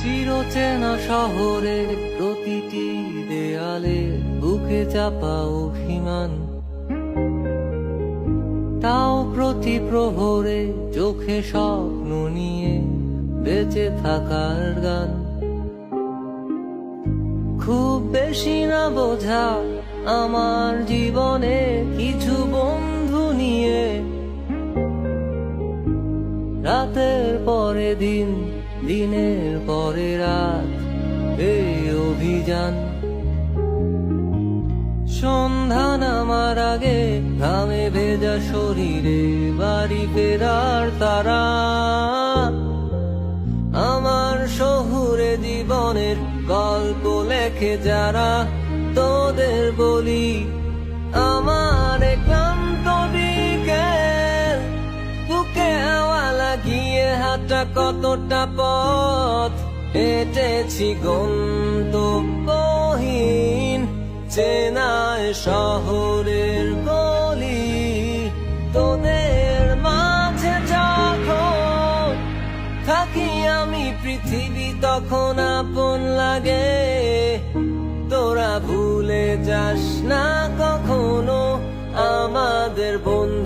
চিরচেনা শহরের প্রতিটি দেয়ালে বুকে চাপা অভিমান, তাও প্রতি প্রহরে চোখে স্বপ্ন নিয়ে বেঁচে থাকার গান। খুব বেশি না বোঝা আমার জীবনে কিছু বন্ধু নিয়ে, রাতের পরে দিন, দিনের পরে রাত, এই অভিযান। সন্ধ্যা নামার আগে ঘামে ভেজা শরীরে বাড়ি ফেরার তারা, আমার শহুরে জীবনের গল্প লেখে যারা, তোদের বলি আমার ক্লান্ত বিকেল, বুকে হাওয়া লাগিয়ে হাঁটা কতটা পথ হেঁটেছি গন্তব্যহীন চেনায় শহরের গলি। তোদের মাঝে যখন থাকি আমি পৃথিবী তখন আপন লাগে, তোরা ভুলে যাস না কখনো আমাদের বন্ধু